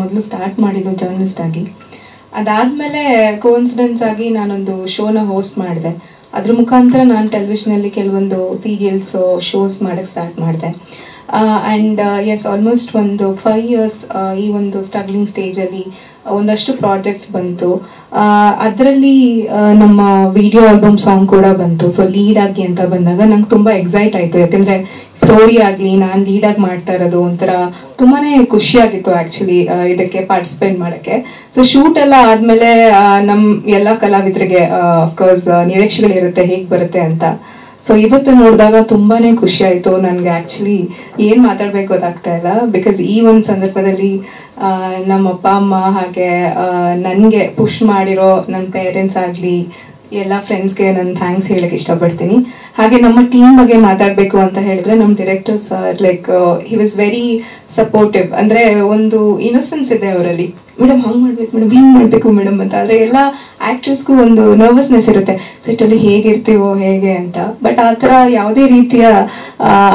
ಮೊದಲು ಸ್ಟಾರ್ಟ್ ಮಾಡಿದ್ದು ಜರ್ನಲಿಸ್ಟ್ ಆಗಿ. ಅದಾದಮೇಲೆ ಕೋಇನ್ಸಿಡೆನ್ಸ್ ಆಗಿ ನಾನೊಂದು ಶೋನ ಹೋಸ್ಟ್ ಮಾಡಿದೆ. ಅದ್ರ ಮುಖಾಂತರ ನಾನು ಟೆಲಿವಿಷನಲ್ಲಿ ಕೆಲವೊಂದು ಸೀರಿಯಲ್ಸು ಶೋಸ್ ಮಾಡೋಕ್ಕೆ ಸ್ಟಾರ್ಟ್ ಮಾಡಿದೆ. ಆ್ಯಂಡ್ ಎಸ್, ಆಲ್ಮೋಸ್ಟ್ ಒಂದು 5 years ಈ ಒಂದು ಸ್ಟ್ರಗ್ಲಿಂಗ್ ಸ್ಟೇಜಲ್ಲಿ ಒಂದಷ್ಟು ಪ್ರಾಜೆಕ್ಟ್ಸ್ ಬಂತು. ಅದರಲ್ಲಿ ನಮ್ಮ ವಿಡಿಯೋ ಆಲ್ಬಮ್ ಸಾಂಗ್ ಕೂಡ ಬಂತು. ಸೊ ಲೀಡ್ ಆಗಿ ಅಂತ ಬಂದಾಗ ನಂಗೆ ತುಂಬ ಎಕ್ಸೈಟ್ ಆಯಿತು. ಯಾಕೆಂದರೆ ಸ್ಟೋರಿ ಆಗಲಿ ನಾನು ಲೀಡಾಗಿ ಮಾಡ್ತಾ ಇರೋದು ಒಂಥರ ತುಂಬಾ ಖುಷಿಯಾಗಿತ್ತು ಆ್ಯಕ್ಚುಲಿ ಇದಕ್ಕೆ ಪಾರ್ಟಿಸಿಪೇಟ್ ಮಾಡೋಕ್ಕೆ. ಸೊ ಶೂಟ್ ಎಲ್ಲ ಆದಮೇಲೆ ನಮ್ಮ ಎಲ್ಲ ಕಲಾವಿದರಿಗೆ ಅಫ್ಕೋರ್ಸ್ ನಿರೀಕ್ಷೆಗಳಿರುತ್ತೆ ಹೇಗೆ ಬರುತ್ತೆ ಅಂತ. ಸೊ ಇವತ್ತು ನೋಡಿದಾಗ ತುಂಬಾ ಖುಷಿ ಆಯಿತು ನನಗೆ. ಆ್ಯಕ್ಚುಲಿ ಏನು ಮಾತಾಡಬೇಕು ಗೊತ್ತಾಗ್ತಾ ಇಲ್ಲ. ಬಿಕಾಸ್ ಈ ಒಂದು ಸಂದರ್ಭದಲ್ಲಿ ನಮ್ಮ ಅಪ್ಪ ಅಮ್ಮ ಹಾಗೆ ನನಗೆ ಪುಷ್ ಮಾಡಿರೋ ನನ್ನ ಪೇರೆಂಟ್ಸ್ ಆಗಲಿ ಎಲ್ಲ ಫ್ರೆಂಡ್ಸ್ಗೆ ನಾನು ಥ್ಯಾಂಕ್ಸ್ ಹೇಳಕ್ಕೆ ಇಷ್ಟಪಡ್ತೀನಿ. ಹಾಗೆ ನಮ್ಮ ಟೀಮ್ ಬಗ್ಗೆ ಮಾತಾಡಬೇಕು ಅಂತ ಹೇಳಿದ್ರೆ ನಮ್ಮ director sir like he was very supportive. ಅಂದರೆ ಒಂದು ಇನ್ನೋಸೆನ್ಸ್ ಇದೆ ಅವರಲ್ಲಿ. ಮೇಡಮ್ ಹಂಗೆ ಮಾಡ್ಬೇಕು ಮೇಡಮ್, ಹಿಂಗೆ ಮಾಡಬೇಕು ಮೇಡಮ್ ಅಂತ. ಆದರೆ ಎಲ್ಲ ಆ್ಯಕ್ಟರ್ಸ್ಗೂ ಒಂದು ನರ್ವಸ್ನೆಸ್ ಇರುತ್ತೆ ಸೆಟ್ಟಲ್ಲಿ ಹೇಗಿರ್ತೀವೋ ಹೇಗೆ ಅಂತ. ಬಟ್ ಆ ಥರ ಯಾವುದೇ ರೀತಿಯ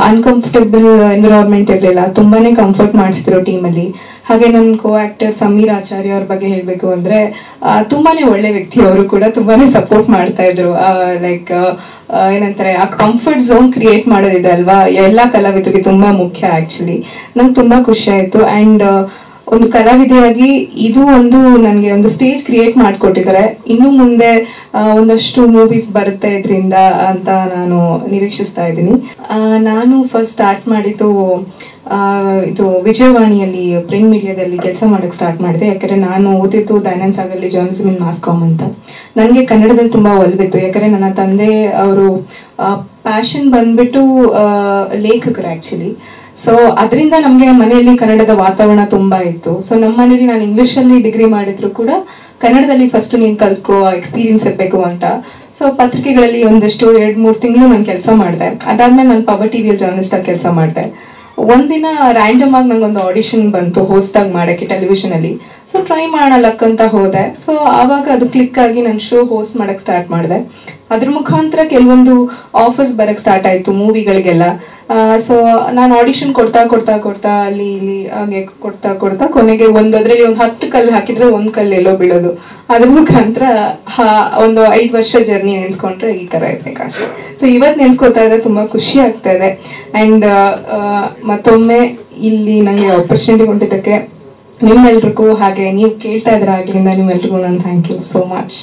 ಅನ್ಕಂಫರ್ಟಬಲ್ ಎನ್ವಿರಾನ್ಮೆಂಟ್ ಇರಲಿಲ್ಲ. ತುಂಬಾ ಕಂಫರ್ಟ್ ಮಾಡಿಸಿದ್ರು ಟೀಮಲ್ಲಿ. ಹಾಗೆ ನನ್ನ ಕೋ ಆ್ಯಕ್ಟರ್ ಸಮೀರ್ ಆಚಾರ್ಯ ಅವ್ರ ಬಗ್ಗೆ ಹೇಳಬೇಕು ಅಂದರೆ ತುಂಬಾ ಒಳ್ಳೆ ವ್ಯಕ್ತಿ. ಅವರು ಕೂಡ ತುಂಬಾ ಸಪೋರ್ಟ್ ಮಾಡ್ತಾ ಇದ್ರು. ಲೈಕ್ ಏನಂತಾರೆ, ಆ ಕಂಫರ್ಟ್ ಝೋನ್ ಕ್ರಿಯೇಟ್ ಮಾಡೋದಿದೆ ಅಲ್ವಾ, ಎಲ್ಲ ಕಲಾವಿದರಿಗೆ ತುಂಬ ಮುಖ್ಯ. ಆ್ಯಕ್ಚುಲಿ ನಂಗೆ ತುಂಬ ಖುಷಿ ಆಯಿತು. ಆ್ಯಂಡ್ ಒಂದು ಕಲಾವಿದೆಯಾಗಿ ಇದು ಒಂದು ನನಗೆ ಒಂದು ಸ್ಟೇಜ್ ಕ್ರಿಯೇಟ್ ಮಾಡಿಕೊಟ್ಟಿದ್ದಾರೆ. ಇನ್ನು ಮುಂದೆ ಒಂದಷ್ಟು ಮೂವೀಸ್ ಬರುತ್ತೆ ಇದರಿಂದ ಅಂತ ನಾನು ನಿರೀಕ್ಷಿಸ್ತಾ ಇದ್ದೀನಿ. ನಾನು ಫಸ್ಟ್ ಸ್ಟಾರ್ಟ್ ಮಾಡಿದ್ದು ಇದು ವಿಜಯವಾಣಿಯಲ್ಲಿ ಪ್ರಿಂಟ್ ಮೀಡಿಯಾದಲ್ಲಿ ಕೆಲಸ ಮಾಡೋಕ್ಕೆ ಸ್ಟಾರ್ಟ್ ಮಾಡಿದೆ. ಯಾಕಂದರೆ ನಾನು ಓದಿದ್ದು ದಯಾನಂದ ಸಾಗರ್ಲಿ ಜರ್ನಲಿಸಮ್ ಇನ್ ಮಾಸ್ ಕಾಮ್ ಅಂತ. ನನಗೆ ಕನ್ನಡದಲ್ಲಿ ತುಂಬ ಒಲವಿತ್ತು. ಯಾಕಂದರೆ ನನ್ನ ತಂದೆ ಅವರು ಪ್ಯಾಷನ್ ಬಂದ್ಬಿಟ್ಟು ಲೇಖಕರು ಆ್ಯಕ್ಚುಲಿ. ಸೊ ಅದರಿಂದ ನಮಗೆ ಮನೆಯಲ್ಲಿ ಕನ್ನಡದ ವಾತಾವರಣ ತುಂಬ ಇತ್ತು. ಸೊ ನಮ್ಮ ಮನೇಲಿ ನಾನು ಇಂಗ್ಲೀಷಲ್ಲಿ ಡಿಗ್ರಿ ಮಾಡಿದ್ರು ಕೂಡ ಕನ್ನಡದಲ್ಲಿ ಫಸ್ಟ್ ನೀನು ಕಲ್ತ್ಕೋ, ಎಕ್ಸ್ಪೀರಿಯನ್ಸ್ ಇರಬೇಕು ಅಂತ. ಸೊ ಪತ್ರಿಕೆಗಳಲ್ಲಿ ಒಂದಷ್ಟು 2-3 ತಿಂಗಳು ನಾನು ಕೆಲಸ ಮಾಡಿದೆ. ಅದಾದ್ಮೇಲೆ ನಾನು ಪವರ್ ಟಿವಿಯಲ್ಲಿ ಜರ್ನಲಿಸ್ಟಾಗಿ ಕೆಲಸ ಮಾಡಿದೆ. ಒಂದಿನ ರ್ಯಾಂಡಮ್ ಆಗಿ ನಂಗೊಂದು ಆಡಿಷನ್ ಬಂತು ಹೋಸ್ಟಾಗಿ ಮಾಡೋಕ್ಕೆ ಟೆಲಿವಿಷನಲ್ಲಿ. ಸೊ ಟ್ರೈ ಮಾಡೋಣ ಲಕ್ ಅಂತ ಹೋದೆ. ಸೊ ಆವಾಗ ಅದು ಕ್ಲಿಕ್ ಆಗಿ ನಾನು ಶೋ ಹೋಸ್ಟ್ ಮಾಡೋಕ್ಕೆ ಸ್ಟಾರ್ಟ್ ಮಾಡಿದೆ. ಅದ್ರ ಮುಖಾಂತರ ಕೆಲವೊಂದು ಆಫರ್ಸ್ ಬರೋಕ್ಕೆ ಸ್ಟಾರ್ಟ್ ಆಯಿತು ಮೂವಿಗಳಿಗೆಲ್ಲ. ಸೊ ನಾನು ಆಡಿಷನ್ ಕೊಡ್ತಾ ಅಲ್ಲಿ ಇಲ್ಲಿ ಹಾಗೆ ಕೊಡ್ತಾ ಕೊನೆಗೆ ಅದರಲ್ಲಿ ಒಂದು 10 ಕಲ್ಲು ಹಾಕಿದ್ರೆ 1 ಕಲ್ಲು ಎಲ್ಲೋ ಬೀಳೋದು. ಅದ್ರ ಮುಖಾಂತರ ಒಂದು 5 ವರ್ಷ ಜರ್ನಿ ನೆನೆಸ್ಕೊಂಡ್ರೆ ಈ ಥರ ಇರಬೇಕು ಅಷ್ಟೇ. ಸೊ ಇವತ್ತು ನೆನೆಸ್ಕೊತಾ ಇದ್ರೆ ತುಂಬ ಖುಷಿ ಆಗ್ತಾ ಇದೆ. ಆ್ಯಂಡ್ ಮತ್ತೊಮ್ಮೆ ಇಲ್ಲಿ ನನಗೆ ಆಪರ್ಚುನಿಟಿ ಕೊಟ್ಟಿದ್ದಕ್ಕೆ ನಿಮ್ಮೆಲ್ರಿಗೂ, ಹಾಗೆ ನೀವು ಕೇಳ್ತಾ ಇದ್ರೆ ಆಗ್ಲಿಂದ ನಿಮ್ಮೆಲ್ರಿಗೂ ನಾನು ಥ್ಯಾಂಕ್ ಯು ಸೋ ಮಚ್.